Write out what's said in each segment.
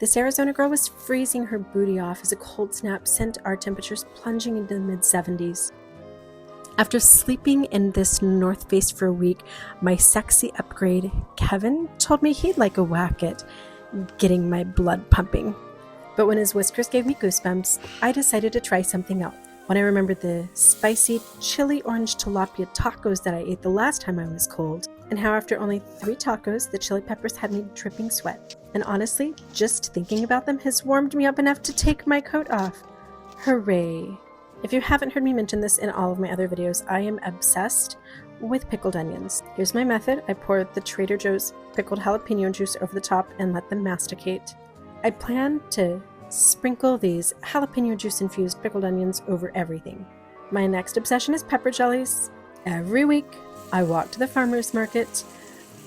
This Arizona girl was freezing her booty off as a cold snap sent our temperatures plunging into the mid-70s. After sleeping in this North Face for a week, my sexy upgrade, Kevin, told me he'd like a whack at getting my blood pumping. But when his whiskers gave me goosebumps, I decided to try something else. When I remembered the spicy chili orange tilapia tacos that I ate the last time I was cold, and how after only 3 tacos, the chili peppers had me dripping sweat. And honestly, just thinking about them has warmed me up enough to take my coat off. Hooray! If you haven't heard me mention this in all of my other videos, I am obsessed with pickled onions. Here's my method. I pour the Trader Joe's pickled jalapeno juice over the top and let them masticate. I plan to sprinkle these jalapeno juice infused pickled onions over everything. My next obsession is pepper jellies. Every week, I walk to the farmer's market.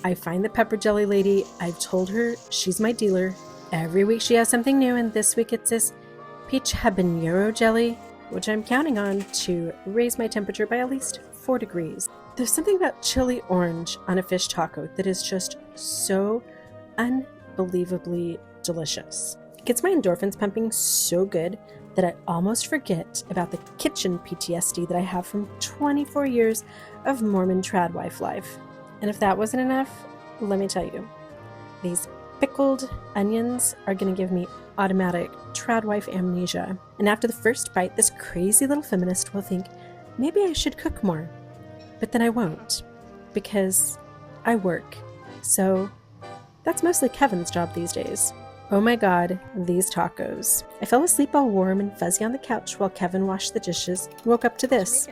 I find the pepper jelly lady. I've told her she's my dealer. Every week she has something new, and this week it's this peach habanero jelly, which I'm counting on to raise my temperature by at least 4 degrees. There's something about chili orange on a fish taco that is just so unbelievably delicious. It gets my endorphins pumping so good that I almost forget about the kitchen PTSD that I have from 24 years of Mormon tradwife life. And if that wasn't enough, let me tell you, these pickled onions are going to give me automatic tradwife amnesia. And after the first bite, this crazy little feminist will think, maybe I should cook more. But then I won't, because I work. So that's mostly Kevin's job these days. Oh my god, these tacos. I fell asleep all warm and fuzzy on the couch while Kevin washed the dishes and woke up to this.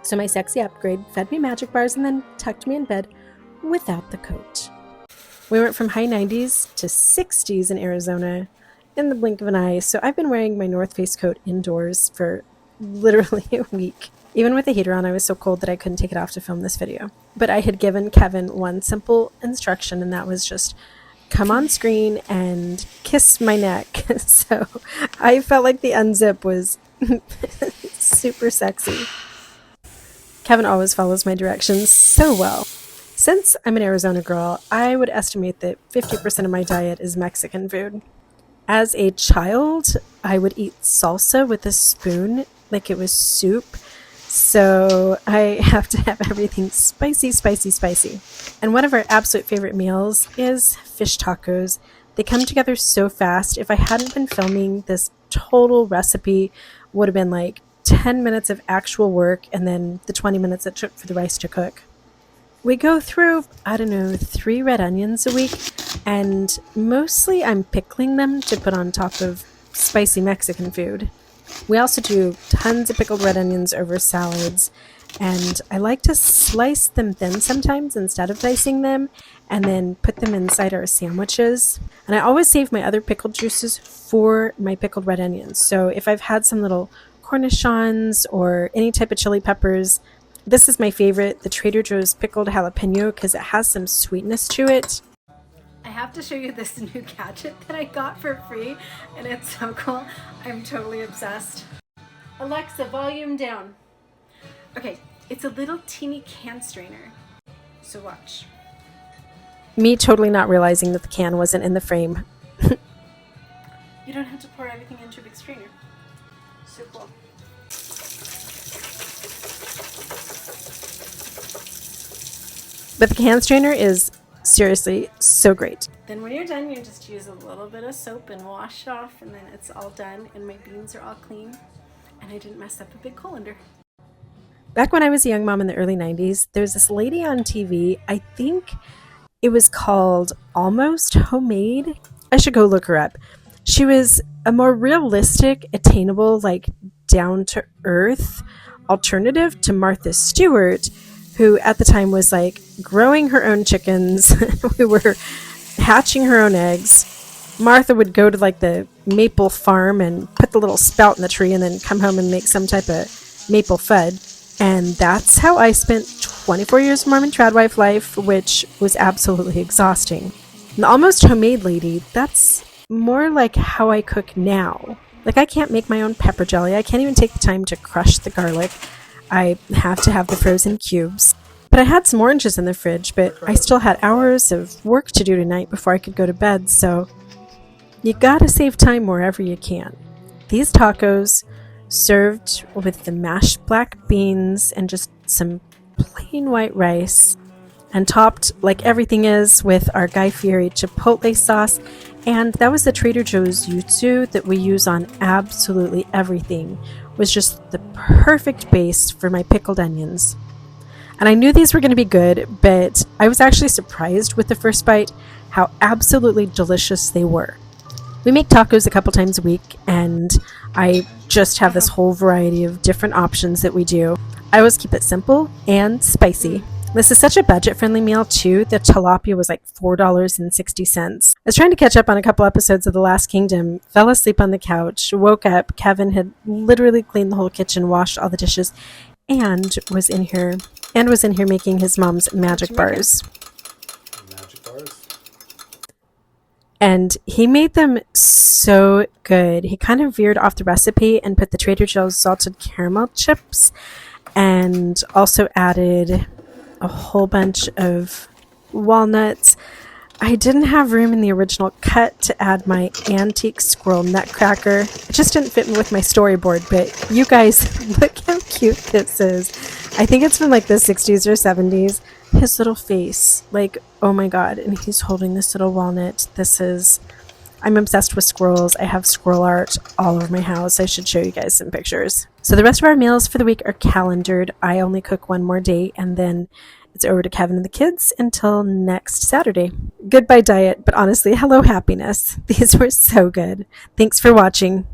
So my sexy upgrade fed me magic bars and then tucked me in bed without the coat. We went from high 90s to 60s in Arizona in the blink of an eye, so I've been wearing my North Face coat indoors for literally a week. Even with the heater on, I was so cold that I couldn't take it off to film this video. But I had given Kevin one simple instruction, and that was just come on screen and kiss my neck. So I felt like the unzip was super sexy. Kevin always follows my directions so well. Since I'm an Arizona girl, I would estimate that 50% of my diet is Mexican food. As a child, I would eat salsa with a spoon like it was soup. So I have to have everything spicy, spicy, spicy. And one of our absolute favorite meals is fish tacos. They come together so fast. If I hadn't been filming, this total recipe would have been like 10 minutes of actual work and then the 20 minutes it took for the rice to cook. We go through, 3 red onions a week, and mostly I'm pickling them to put on top of spicy Mexican food. We also do tons of pickled red onions over salads, and I like to slice them thin sometimes instead of dicing them, and then put them inside our sandwiches. And I always save my other pickled juices for my pickled red onions. So if I've had some little cornichons or any type of chili peppers, this is my favorite, the Trader Joe's pickled jalapeno, because it has some sweetness to it. I have to show you this new gadget that I got for free, and it's so cool. I'm totally obsessed. Alexa, volume down. Okay, it's a little teeny can strainer. So watch. Me totally not realizing that the can wasn't in the frame. You don't have to pour everything into a big strainer. So cool. But the can strainer is seriously so great. Then when you're done, you just use a little bit of soap and wash it off, and then it's all done, and my beans are all clean, and I didn't mess up a big colander. Back when I was a young mom in the early 90s, there was this lady on TV, I think it was called Almost Homemade. I should go look her up. She was a more realistic, attainable, like down-to-earth alternative to Martha Stewart, who at the time was like growing her own chickens. We were hatching her own eggs. Martha would go to like the maple farm and put the little spout in the tree and then come home and make some type of maple fud. And that's how I spent 24 years of Mormon tradwife life, which was absolutely exhausting. And the Almost Homemade lady, that's more like how I cook now. Like I can't make my own pepper jelly. I can't even take the time to crush the garlic. I have to have the frozen cubes. But I had some oranges in the fridge, but I still had hours of work to do tonight before I could go to bed, so you gotta save time wherever you can. These tacos, served with the mashed black beans and just some plain white rice, and topped, like everything is, with our Guy Fieri chipotle sauce, and that was the Trader Joe's yuzu that we use on absolutely everything, was just the perfect base for my pickled onions. And I knew these were going to be good, but I was actually surprised with the first bite how absolutely delicious they were. We make tacos a couple times a week, and I just have this whole variety of different options that we do. I always keep it simple and spicy. This is such a budget-friendly meal, too. The tilapia was like $4.60. I was trying to catch up on a couple episodes of The Last Kingdom, fell asleep on the couch, woke up. Kevin had literally cleaned the whole kitchen, washed all the dishes, and was in here making his mom's magic bars. Magic bars? And he made them so good. He kind of veered off the recipe and put the Trader Joe's salted caramel chips and also added a whole bunch of walnuts. I didn't have room in the original cut to add my antique squirrel nutcracker. It just didn't fit with my storyboard, but you guys, look how cute this is. I think it's from like the 60s or 70s. His little face, like, oh my god, and he's holding this little walnut. I'm obsessed with squirrels. I have squirrel art all over my house. I should show you guys some pictures. So the rest of our meals for the week are calendared. I only cook one more day, and then it's over to Kevin and the kids until next Saturday. Goodbye diet, but honestly, hello happiness. These were so good. Thanks for watching.